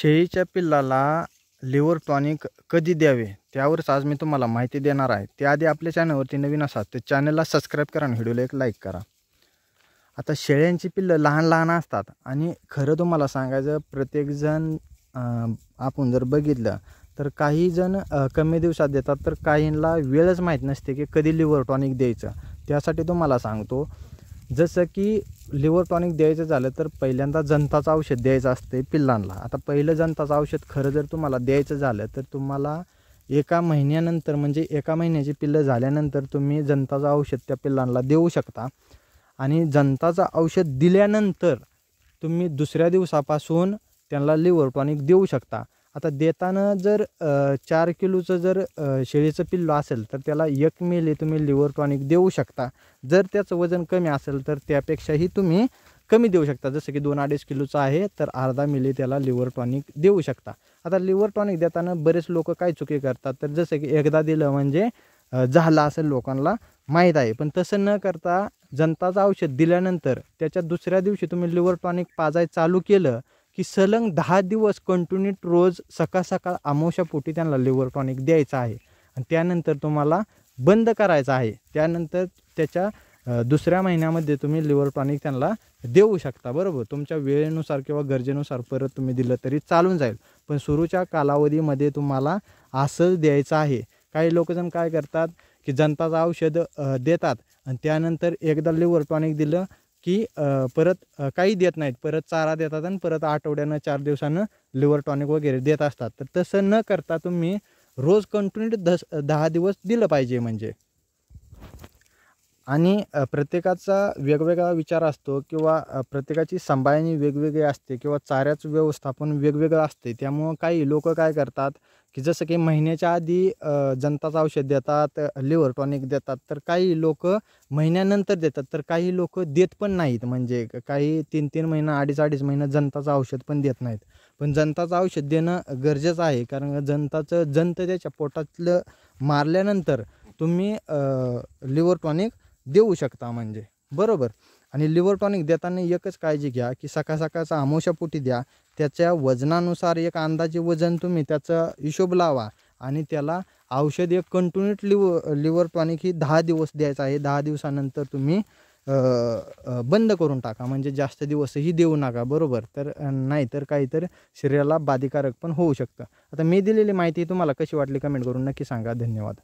शेळीच्या पिल्लाला liver tonic कधी द्यावे त्यावरच आज मी तुम्हाला माहिती देणार आहे। त्याआधी आपल्या चॅनलवरती नवीन असाल तर चॅनलला सबस्क्राईब करा आणि व्हिडिओला एक लाईक करा। आता शेळ्यांची पिल्लं लहान लहान असतात आणि खरं तुम्हाला सांगायचं प्रत्येकजण आपण जर बघितलं तर काही जण कमी दिवसात देतात तर काहींना वेळच माहीत नसते की कधी लिव्हर टॉनिक द्यायचं। त्यासाठी तुम्हाला सांगतो, जसं की लिव्हर टॉनिक द्यायचं झालं तर पहिल्यांदा जंताचं औषध द्यायचं असते पिल्लांना। आता पहिलं जंताचं औषध खरं जर तुम्हाला द्यायचं झालं तर तुम्हाला एका महिन्यानंतर म्हणजे एका महिन्याची पिल्लं झाल्यानंतर तुम्ही जंताचं औषध त्या पिल्लांना देऊ शकता। आणि जंताचं औषध दिल्यानंतर तुम्ही दुसऱ्या दिवसापासून त्यांना लिव्हर टॉनिक देऊ शकता। आता देताना जर 4 किलोचं जर शेळीचं पिल्लू असेल तर त्याला 1 मिली तुम्ही लिव्हर टॉनिक देऊ शकता। जर त्याचं वजन कमी असेल तर त्यापेक्षाही तुम्ही कमी देऊ शकता, जसं की 2-2.5 किलोचं आहे तर अर्धा मिली त्याला लिव्हर टॉनिक देऊ शकता। आता लिव्हर टॉनिक देताना बरेच लोक काय चुकी करतात, तर जसं की एकदा दिलं म्हणजे झालं असं लोकांना माहीत आहे, पण तसं न करता जंताचं औषध दिल्यानंतर त्याच्या दुसऱ्या दिवशी तुम्ही लिव्हर टॉनिक पाजाय चालू केलं की सलग 10 दिवस कंटिन्यू रोज सकाळ सकाळ अमावस्यापोटी त्यांना लिव्हर टॉनिक द्यायचं आहे आणि त्यानंतर तुम्हाला बंद करायचं आहे। त्यानंतर त्याच्या दुसऱ्या महिन्यामध्ये तुम्ही लिव्हर टॉनिक त्यांना देऊ शकता, बरोबर। तुमच्या वेळेनुसार किंवा गरजेनुसार परत तुम्ही दिलं तरी चालून जाईल, पण सुरूच्या कालावधीमध्ये तुम्हाला असं द्यायचं आहे। काही लोकजण काय करतात की जंताचं औषध देतात आणि त्यानंतर एकदा लिव्हर टॉनिक दिलं की परत काही देत नाहीत, परत चारा देतात आणि परत आठवड्यानं 4 दिवसानं लिव्हर टॉनिक वगैरे देत असतात। तर तसं न करता तुम्ही रोज कंटिन्यू 10 दिवस दिलं पाहिजे म्हणजे। आणि प्रत्येकाचा वेगवेगळा विचार असतो किंवा प्रत्येकाची सांभाळणी वेगवेगळी असते किंवा चाऱ्याचं व्यवस्थापन वेगवेगळं असते। त्यामुळं काही लोक काय करतात की जसं की महिन्याच्या आधी जंताचं औषध देतात, लिव्हर टॉनिक देतात, तर काही लोक महिन्यानंतर देतात, तर काही लोक देत पण नाहीत। म्हणजे काही 3-3 महिना 2.5-2.5 महिना जंताचं औषध पण देत नाहीत। पण जंताचं औषध देणं गरजेचं आहे, कारण जंत त्याच्या पोटातलं मारल्यानंतर तुम्ही लिव्हर टॉनिक देऊ शकता म्हणजे, बरोबर। आणि लिव्हर टॉनिक देताना एकच काळजी घ्या की सकाळ सकाळचा अमावस्यापोटी द्या। त्याच्या वजनानुसार एक अंदाजे वजन तुम्ही त्याचा हिशोब लावा आणि त्याला औषध एक कंटिन्यू लिव्हर टॉनिक ही 10 दिवस द्यायचं आहे। 10 दिवसानंतर तुम्ही बंद करून टाका, म्हणजे जास्त दिवसही देऊ नका, बरोबर। तर नाहीतर काहीतरी शरीराला बाधिकारक पण होऊ शकतं। आता मी दिलेली माहिती तुम्हाला कशी वाटली कमेंट करून नक्की सांगा। धन्यवाद।